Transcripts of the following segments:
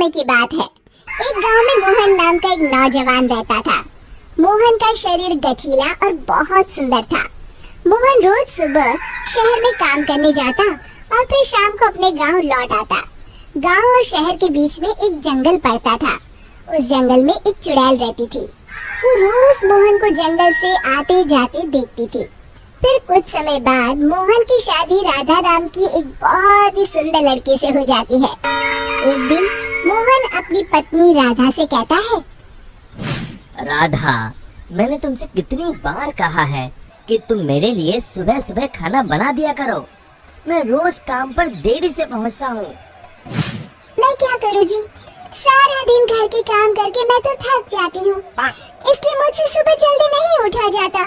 समय की बात है। एक गांव में मोहन नाम का एक नौजवान रहता था। मोहन का शरीर गठीला और बहुत सुंदर था। मोहन रोज सुबह शहर में काम करने जाता और फिर शाम को अपने गांव लौट आता। गांव और शहर के बीच में एक जंगल पड़ता था। उस जंगल में एक चुड़ैल रहती थी। वो रोज मोहन को जंगल से आते जाते देखती थी। फिर कुछ समय बाद मोहन की शादी राधा नाम की एक बहुत ही सुंदर लड़की से हो जाती है। एक दिन मोहन अपनी पत्नी राधा से कहता है, राधा, मैंने तुमसे कितनी बार कहा है कि तुम मेरे लिए सुबह सुबह खाना बना दिया करो। मैं रोज काम पर देरी से पहुंचता हूँ। मैं क्या करूँ जी, सारा दिन घर के काम करके मैं तो थक जाती हूँ, इसलिए मुझसे सुबह जल्दी नहीं उठा जाता।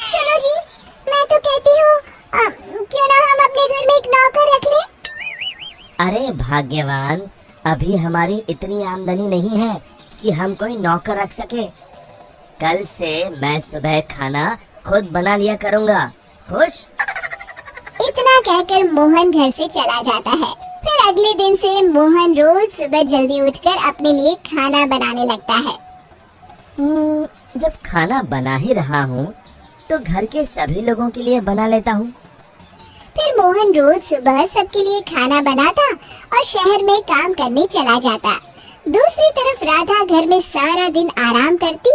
सुनो जी, मैं तो कहती हूँ क्यों ना हम अपने घर में एक नौकर रख लें। अरे भाग्यवान, अभी हमारी इतनी आमदनी नहीं है कि हम कोई नौकर रख सके। कल से मैं सुबह खाना खुद बना लिया करूँगा। खुश? इतना कहकर मोहन घर से चला जाता है। फिर अगले दिन से मोहन रोज सुबह जल्दी उठकर अपने लिए खाना बनाने लगता है। जब खाना बना ही रहा हूँ तो घर के सभी लोगों के लिए बना लेता हूँ। फिर मोहन रोज सुबह सबके लिए खाना बनाता और शहर में काम करने चला जाता। दूसरी तरफ राधा घर में सारा दिन आराम करती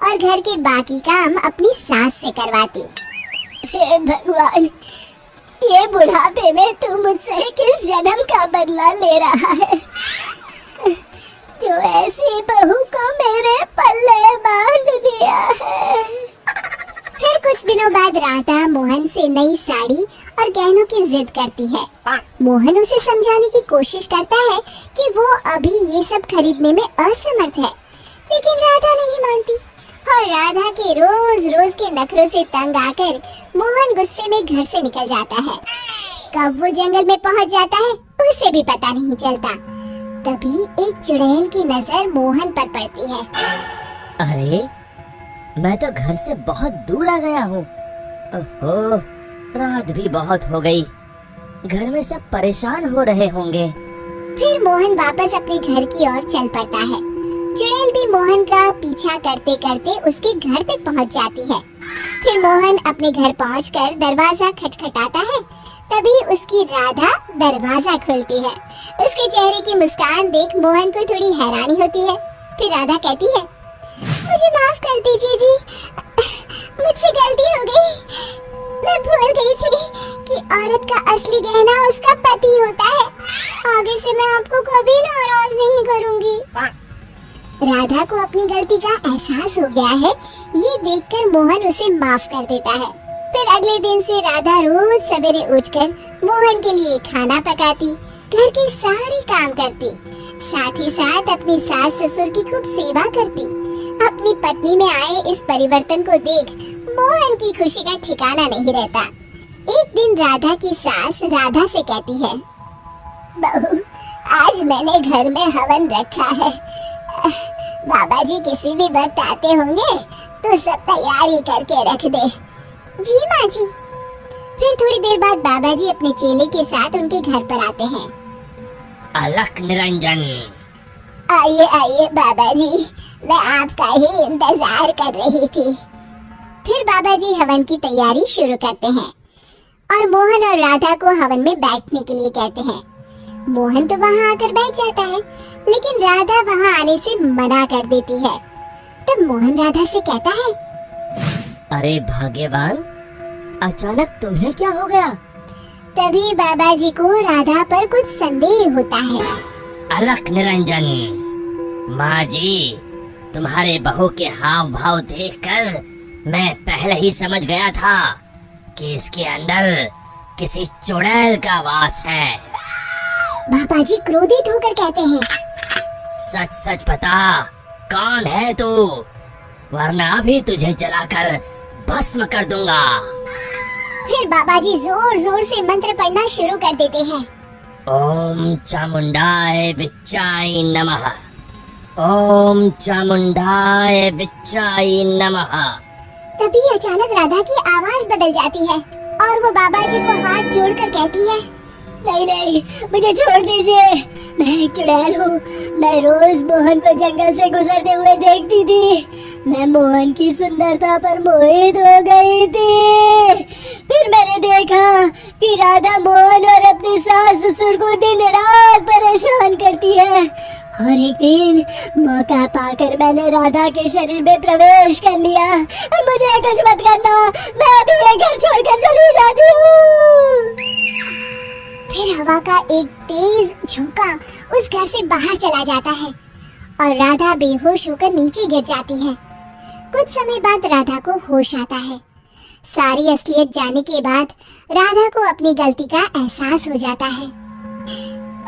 और घर के बाकी काम अपनी सास से करवाती। हे भगवान, ये बुढ़ापे में तू मुझसे किस जन्म का बदला ले रहा है, जो ऐसी बहू को मेरे पल्ले बांध दिया है। फिर कुछ दिनों बाद राधा मोहन से नई साड़ी और गहनों की जिद करती है। मोहन उसे समझाने की कोशिश करता है कि वो अभी ये सब खरीदने में असमर्थ है, लेकिन राधा नहीं मानती और राधा के रोज रोज के नखरों से तंग आकर मोहन गुस्से में घर से निकल जाता है। कब वो जंगल में पहुंच जाता है उसे भी पता नहीं चलता। तभी एक चुड़ैल की नजर मोहन पर पड़ती है। अरे, मैं तो घर से बहुत दूर आ गया हूँ। ओहो, रात भी बहुत हो गई। घर में सब परेशान हो रहे होंगे। फिर मोहन वापस अपने घर की ओर चल पड़ता है। चुड़ैल भी मोहन का पीछा करते करते उसके घर तक पहुंच जाती है। फिर मोहन अपने घर पहुंचकर दरवाजा खटखटाता है। तभी उसकी राधा दरवाजा खोलती है। उसके चेहरे की मुस्कान देख मोहन को थोड़ी हैरानी होती है। फिर राधा कहती है, मुझे माफ कर दीजिए जी, मुझसे गलती हो गई। मैं भूल गई थी कि औरत का असली गहना उसका पति होता है। आगे से मैं आपको कभी नाराज नहीं करूंगी। राधा को अपनी गलती का एहसास हो गया है। ये देखकर मोहन उसे माफ कर देता है। फिर अगले दिन से राधा रोज सवेरे उठकर मोहन के लिए खाना पकाती, घर के सारे काम करती, साथ ही साथ अपनी सास ससुर की खूब सेवा करती। अपनी पत्नी में आए इस परिवर्तन को देख मोहन की खुशी का ठिकाना नहीं रहता। एक दिन राधा की सास राधा से कहती है, बहू, आज मैंने घर में हवन रखा है। बाबा जी किसी भी वक्त आते होंगे तो सब तैयारी करके रख दे। जी माँ जी। फिर थोड़ी देर बाद बाबा जी अपने चेले के साथ उनके घर पर आते हैं। अलख निरंजन। आइए आइए बाबा जी, मैं आपका ही इंतजार कर रही थी। फिर बाबा जी हवन की तैयारी शुरू करते हैं और मोहन और राधा को हवन में बैठने के लिए कहते हैं। मोहन तो वहाँ आकर बैठ जाता है, लेकिन राधा वहाँ आने से मना कर देती है। तब मोहन राधा से कहता है, अरे भाग्यवान, अचानक तुम्हें क्या हो गया? तभी बाबा जी को राधा पर कुछ संदेह होता है। अलख निरंजन, माँ जी, तुम्हारे बहू के हाव भाव देखकर मैं पहले ही समझ गया था कि इसके अंदर किसी चुड़ैल का वास है। बाबा जी क्रोधित होकर कहते हैं, सच सच बता, कौन है तू, वरना अभी तुझे जलाकर भस्म कर दूंगा। फिर बाबा जी जोर जोर से मंत्र पढ़ना शुरू कर देते हैं। ओम चामुंडाय विच्चाय नमः, ओम चामुंडाय विच्चाय नमः। तभी अचानक राधा की आवाज बदल जाती है और वो बाबा जी को हाथ जोड़कर कहती है, नहीं नहीं, मुझे छोड़ दीजिए। मैं एक चुड़ैल हूँ। मैं रोज मोहन को जंगल से गुजरते हुए देखती थी। मैं मोहन की सुंदरता पर मोहित हो गई थी। फिर मैंने देखा कि राधा मोहन और अपने सास ससुर को दिन रात परेशान करती है। और एक दिन मौका पाकर मैंने राधा के शरीर में प्रवेश कर लिया। मुझे कुछ मत करना, मैं अभी ये घर छोड़कर चली जाती हूँ। फिर हवा का एक तेज झोंका उस घर से बाहर चला जाता है और राधा बेहोश होकर नीचे गिर जाती है। कुछ समय बाद राधा को होश आता है। सारी असलियत जानने के बाद राधा को अपनी गलती का एहसास हो जाता है।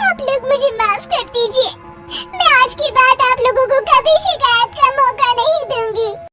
आप लोग मुझे माफ कर दीजिए। मैं आज के बाद आप लोगों को कभी शिकायत का मौका नहीं दूंगी।